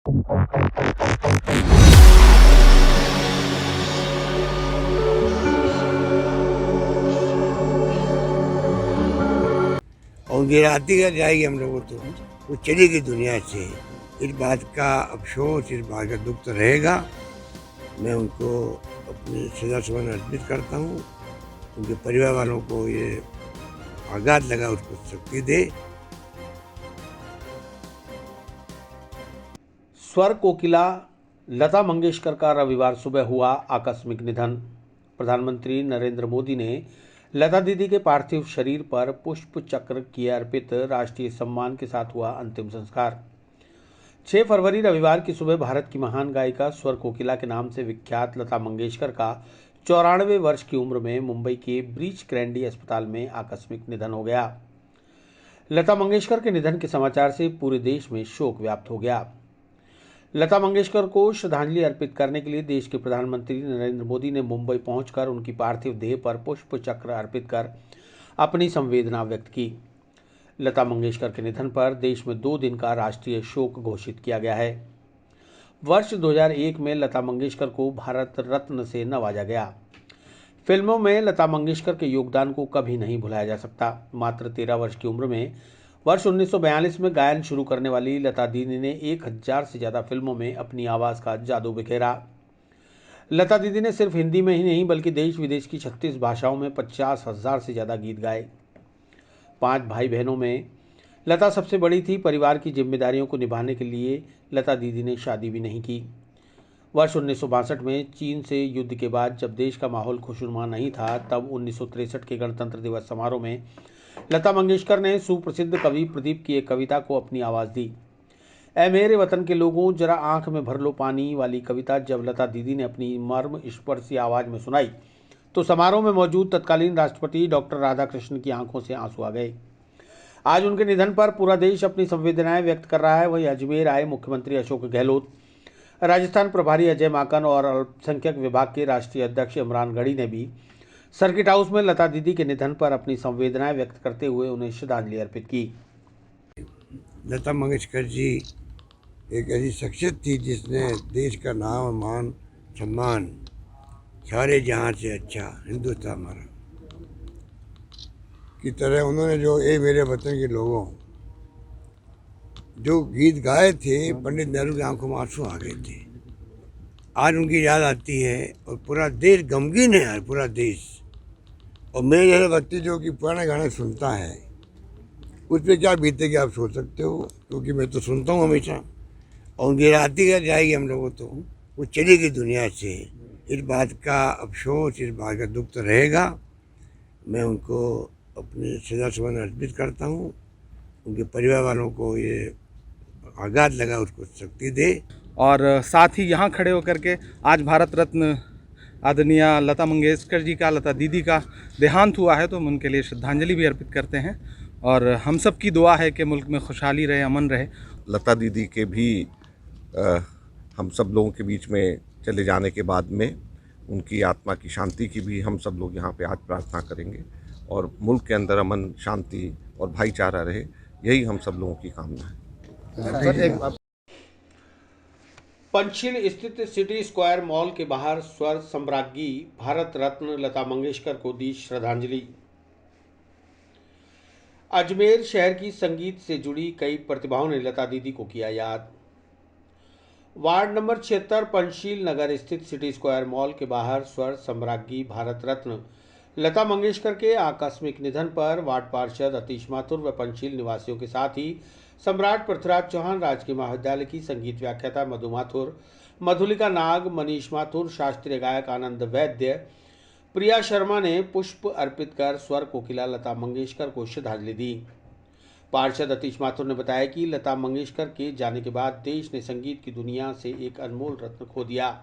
और गिराती कर जाएगी हम लोगों तो वो चलेगी दुनिया से। इस बात का अफसोस, इस बात का दुख तो रहेगा। मैं उनको अपनी श्रद्धासुमन अर्पित करता हूँ। उनके परिवार वालों को ये आघात लगा, उसको शक्ति दे। स्वर कोकिला लता मंगेशकर का रविवार सुबह हुआ आकस्मिक निधन। प्रधानमंत्री नरेंद्र मोदी ने लता दीदी के पार्थिव शरीर पर पुष्प चक्र किए अर्पित। राष्ट्रीय सम्मान के साथ हुआ अंतिम संस्कार। 6 फरवरी रविवार की सुबह भारत की महान गायिका स्वर कोकिला के नाम से विख्यात लता मंगेशकर का 94 वर्ष की उम्र में मुंबई के ब्रीच कैंडी अस्पताल में आकस्मिक निधन हो गया। लता मंगेशकर के निधन के समाचार से पूरे देश में शोक व्याप्त हो गया। लता मंगेशकर को श्रद्धांजलि अर्पित करने के लिए देश के प्रधानमंत्री नरेंद्र मोदी ने मुंबई पहुंचकर उनकी पार्थिव देह पर पुष्प चक्र अर्पित कर अपनी संवेदना व्यक्त की। लता मंगेशकर के निधन पर देश में 2 दिन का राष्ट्रीय शोक घोषित किया गया है। वर्ष 2001 में लता मंगेशकर को भारत रत्न से नवाजा गया। फिल्मों में लता मंगेशकर के योगदान को कभी नहीं भुलाया जा सकता। मात्र 13 वर्ष की उम्र में वर्ष 1942 में गायन शुरू करने वाली लता दीदी ने 1000 से ज़्यादा फिल्मों में अपनी आवाज़ का जादू बिखेरा। लता दीदी ने सिर्फ हिंदी में ही नहीं बल्कि देश विदेश की 36 भाषाओं में 50,000 से ज़्यादा गीत गाए। 5 भाई बहनों में लता सबसे बड़ी थी। परिवार की जिम्मेदारियों को निभाने के लिए लता दीदी ने शादी भी नहीं की। वर्ष 1962 में चीन से युद्ध के बाद जब देश का माहौल खुशनुमा नहीं था, तब 1963 के गणतंत्र दिवस समारोह में लता मंगेशकर ने सुप्रसिद्ध कवि प्रदीप की एक कविता को अपनी आवाज़ दी। ऐ मेरे वतन के लोगों, जरा आंख में भर लो पानी वाली कविता जब लता दीदी ने अपनी मर्म स्पर्शी आवाज़ में सुनाई तो समारोह में मौजूद तत्कालीन राष्ट्रपति डॉक्टर राधाकृष्णन की आंखों से आंसू आ गए। आज उनके निधन पर पूरा देश अपनी संवेदनाएं व्यक्त कर रहा है। वहीं अजमेर आए मुख्यमंत्री अशोक गहलोत, राजस्थान प्रभारी अजय माकन और अल्पसंख्यक विभाग के राष्ट्रीय अध्यक्ष इमरान गढ़ी ने भी सर्किट हाउस में लता दीदी के निधन पर अपनी संवेदनाएं व्यक्त करते हुए उन्हें श्रद्धांजलि अर्पित की। लता मंगेशकर जी एक ऐसी शख्सियत थी जिसने देश का नाम, मान, सम्मान सारे जहाँ से अच्छा हिंदुस्तान हमारा की तरह उन्होंने जो ए मेरे वतन के लोगों जो गीत गाए थे, पंडित नेहरू की आंखों में आंसू आ गए थे। आज उनकी याद आती है और पूरा देश गमगीन है यार, पूरा देश। और मेरे जैसे व्यक्ति जो कि पुराने गाने सुनता है उस पर क्या बीतेगी आप सोच सकते हो, क्योंकि मैं तो सुनता हूँ हमेशा। और उनकी राती कर जाएगी हम लोगों तो वो चलेगी दुनिया से। इस बात का अफसोस, इस बात का दुख तो रहेगा। मैं उनको अपनी श्रद्धासुमन अर्पित करता हूँ। उनके परिवार वालों को ये आघात लगा, उसको शक्ति दे। और साथ ही यहाँ खड़े होकर के आज भारत रत्न आदरणीय लता मंगेशकर जी का, लता दीदी का देहांत हुआ है, तो हम उनके लिए श्रद्धांजलि भी अर्पित करते हैं। और हम सब की दुआ है कि मुल्क में खुशहाली रहे, अमन रहे। लता दीदी के भी हम सब लोगों के बीच में चले जाने के बाद में उनकी आत्मा की शांति की भी हम सब लोग यहाँ पे आज प्रार्थना करेंगे और मुल्क के अंदर अमन, शांति और भाईचारा रहे, यही हम सब लोगों की कामना है। पंचशील स्थित सिटी स्क्वायर मॉल के बाहर स्वर सम्राज्ञी भारत रत्न लता मंगेशकर को दी श्रद्धांजलि। अजमेर शहर की संगीत से जुड़ी कई प्रतिभाओं ने लता दीदी को किया याद। वार्ड नंबर 76 पंचशील नगर स्थित सिटी स्क्वायर मॉल के बाहर स्वर सम्राज्ञी भारत रत्न लता मंगेशकर के आकस्मिक निधन पर वार्ड पार्षद अतीश माथुर व पंचशील निवासियों के साथ ही सम्राट पृथ्वीराज चौहान, राजकीय महाविद्यालय की संगीत व्याख्याता मधु माथुर, मधुलिका नाग, मनीष माथुर, शास्त्रीय गायक आनंद वैद्य, प्रिया शर्मा ने पुष्प अर्पित कर स्वर कोकिला लता मंगेशकर को श्रद्धांजलि दी। पार्षद अतीश माथुर ने बताया कि लता मंगेशकर के जाने के बाद देश ने संगीत की दुनिया से एक अनमोल रत्न खो दिया।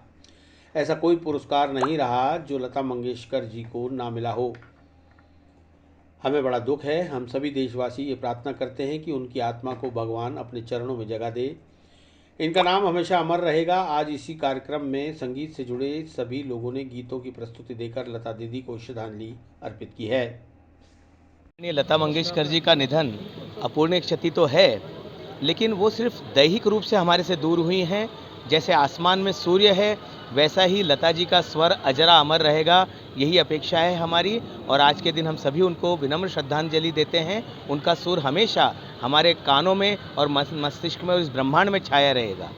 ऐसा कोई पुरस्कार नहीं रहा जो लता मंगेशकर जी को ना मिला हो। हमें बड़ा दुख है। हम सभी देशवासी ये प्रार्थना करते हैं कि उनकी आत्मा को भगवान अपने चरणों में जगह दे। इनका नाम हमेशा अमर रहेगा। आज इसी कार्यक्रम में संगीत से जुड़े सभी लोगों ने गीतों की प्रस्तुति देकर लता दीदी को श्रद्धांजलि अर्पित की है। लता मंगेशकर जी का निधन अपूर्णीय क्षति तो है, लेकिन वो सिर्फ दैहिक रूप से हमारे से दूर हुई हैं। जैसे आसमान में सूर्य है, वैसा ही लता जी का स्वर अजरा अमर रहेगा, यही अपेक्षा है हमारी। और आज के दिन हम सभी उनको विनम्र श्रद्धांजलि देते हैं। उनका सुर हमेशा हमारे कानों में और मस्तिष्क में और इस ब्रह्मांड में छाया रहेगा।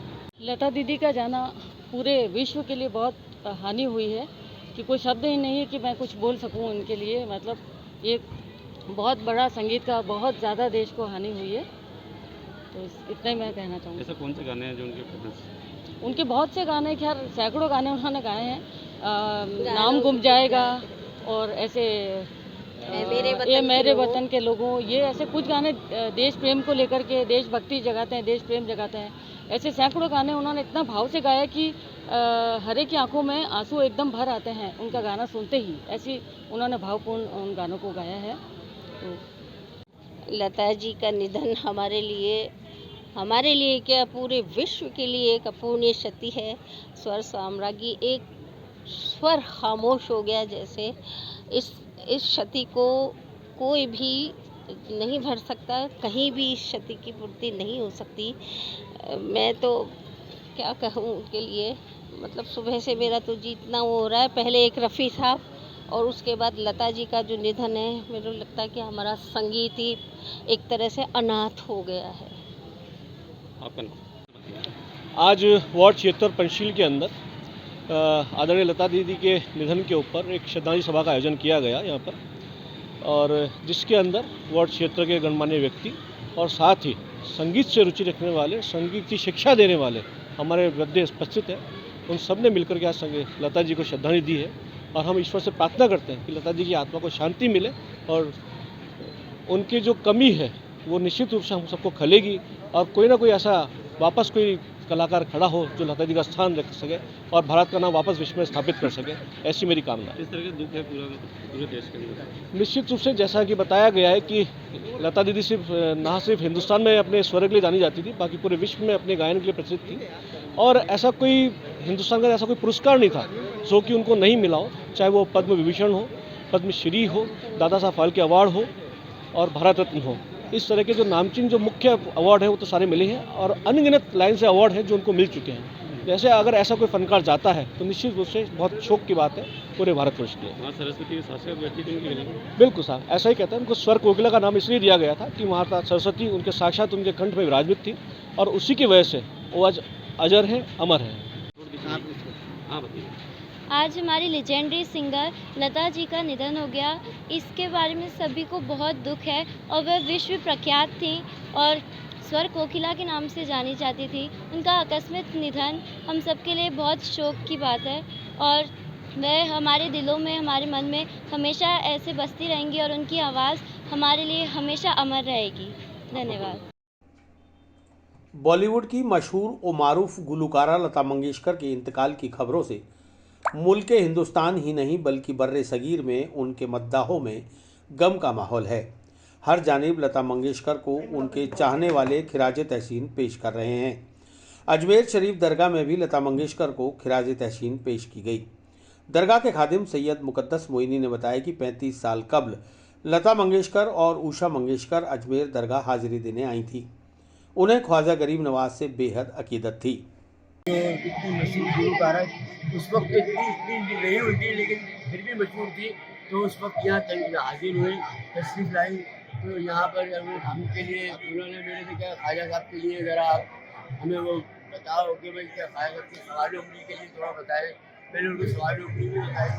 लता दीदी का जाना पूरे विश्व के लिए बहुत हानि हुई है कि कोई शब्द ही नहीं है कि मैं कुछ बोल सकूं उनके लिए। मतलब ये बहुत बड़ा संगीत का बहुत ज़्यादा देश को हानि हुई है। तो इतना ही मैं कहना चाहूँगी। ऐसे कौन से गाने हैं जो उनके फेमस? उनके बहुत से गाने, खैर सैकड़ों गाने उन्होंने गाए हैं। नाम गुम जाएगा और ऐसे ये मेरे वतन के लोगों, ये ऐसे कुछ गाने देश प्रेम को लेकर के, देशभक्ति जगाते हैं, देश प्रेम जगाते हैं। ऐसे सैकड़ों गाने उन्होंने इतना भाव से गाया कि हर एक की आंखों में आंसू एकदम भर आते हैं उनका गाना सुनते ही। ऐसी उन्होंने भावपूर्ण उन गानों को गाया है। तो लता जी का निधन हमारे लिए क्या पूरे विश्व के लिए एक अपूर्णीय क्षति है। स्वर साम्राज्ञी एक स्वर खामोश हो गया जैसे। इस क्षति को कोई भी नहीं भर सकता, कहीं भी इस क्षति की पूर्ति नहीं हो सकती। मैं तो क्या कहूँ उनके लिए, मतलब सुबह से मेरा तो जीतना वो हो रहा है। पहले एक रफ़ी साहब और उसके बाद लता जी का जो निधन है, मुझे लगता है कि हमारा संगीत ही एक तरह से अनाथ हो गया है। आज वार्ड 76 पंचशील के अंदर आदरणीय लता दीदी के निधन के ऊपर एक श्रद्धांजलि सभा का आयोजन किया गया यहाँ पर, और जिसके अंदर वार्ड क्षेत्र के गणमान्य व्यक्ति और साथ ही संगीत से रुचि रखने वाले, संगीत की शिक्षा देने वाले हमारे वृद्ध उपस्थित हैं। उन सब ने मिलकर के आज लता जी को श्रद्धांजलि दी है। और हम ईश्वर से प्रार्थना करते हैं कि लता जी की आत्मा को शांति मिले और उनकी जो कमी है वो निश्चित रूप से हम सबको खलेगी, और कोई ना कोई ऐसा वापस कोई कलाकार खड़ा हो जो लता जी का स्थान रख सके और भारत का नाम वापस विश्व में स्थापित कर सके, ऐसी मेरी कामना है। इस तरह के दुख है पूरे देश के अंदर। निश्चित रूप से जैसा कि बताया गया है कि लता दीदी सिर्फ हिंदुस्तान में अपने स्वर के लिए जानी जाती थी, बाकी पूरे विश्व में अपने गायन के लिए प्रसिद्ध थी। और ऐसा कोई हिंदुस्तान का ऐसा कोई पुरस्कार नहीं था जो कि उनको नहीं मिला हो, चाहे वो पद्म विभूषण हो, पद्मश्री हो, दादा साहब फाल्के अवार्ड हो और भारत रत्न हो। इस तरह के जो नामचीन जो मुख्य अवार्ड है वो तो सारे मिले हैं, और अनगिनत लाइन से अवार्ड हैं जो उनको मिल चुके हैं। जैसे अगर ऐसा कोई फनकार जाता है तो निश्चित रूप से बहुत शोक की बात है पूरे भारतवर्ष के लिए। वहाँ सरस्वती के शासक व्यक्ति उनके लिए बिल्कुल साहब, ऐसा ही कहते हैं। उनको स्वर कोकिला का नाम इसलिए दिया गया था कि वहाँ सरस्वती उनके साक्षात उनके कंठ में विराजित थी, और उसी की वजह से वो आज अजर हैं, अमर हैं। हाँ बताइए। आज हमारी लेजेंडरी सिंगर लता जी का निधन हो गया। इसके बारे में सभी को बहुत दुख है, और वह विश्व प्रख्यात थी और स्वर कोकिला के नाम से जानी जाती थी। उनका आकस्मिक निधन हम सबके लिए बहुत शोक की बात है, और वह हमारे दिलों में, हमारे मन में हमेशा ऐसे बसती रहेंगी, और उनकी आवाज़ हमारे लिए हमेशा अमर रहेगी। धन्यवाद। बॉलीवुड की मशहूर और मारूफ गुलकारा लता मंगेशकर के इंतकाल की खबरों से मुल्क हिंदुस्तान ही नहीं बल्कि बर्रे सगीर में उनके मद्दाहों में गम का माहौल है। हर जानिब लता मंगेशकर को उनके चाहने वाले खिराज तहसीन पेश कर रहे हैं। अजमेर शरीफ दरगाह में भी लता मंगेशकर को खिराज तहसीन पेश की गई। दरगाह के खादिम सैयद मुकद्दस मोइनी ने बताया कि 35 साल कबल लता मंगेशकर और उषा मंगेशकर अजमेर दरगाह हाजिरी देने आई थी। उन्हें ख्वाजा गरीब नवाज से बेहद अकीदत थी। इतनी मशहूर गुलकारा उस वक्त इतनी नहीं हुई थी, लेकिन फिर भी मशहूर थी। तो उस वक्त यहाँ हाजिर हुई, तशरीफ लाई। तो यहाँ पर हमके लिए उन्होंने मेरे से क्या, ख्वाजा साहब के लिए ज़रा आप हमें वो बताओ कि भाई क्या ख्वाजा साहब की सवाल उंगली के लिए थोड़ा बताएं। मैंने उनको सवाल उंगली भी बताई,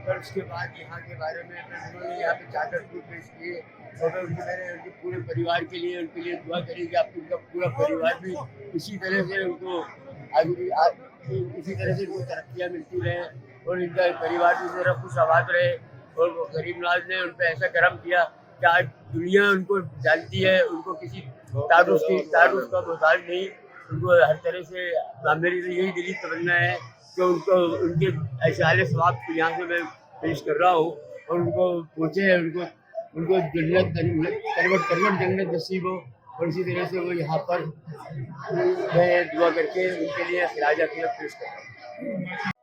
पर उसके बाद यहाँ के बारे में उन्होंने यहाँ पे चादर फूल पेश किए, और फिर मैंने उनके पूरे परिवार के लिए उनके लिए दुआ करी कि आपको उनका पूरा परिवार भी इसी तरह से उनको इसी तरह से उनको तरक्कियाँ मिलती रहे, और इनका परिवार भी ज़रा खुश आबाद रहे। और वो गरीब नवाज ने उन पर ऐसा करम किया कि आज दुनिया उनको जानती है, उनको किसी तारुफ का मोहताज नहीं। उनको हर तरह से मेरी तो यही दिली तमन्ना है कि उनको उनके ऐशाले सवाब यहाँ से मैं पेश कर रहा हूँ, और उनको पहुँचे, उनको जन्नत करवट जन्नत नसीब हो। और इसी तरह से वो यहाँ पर मैं दुआ करके उनके लिए खिराज अकीदत पेश करता हूँ।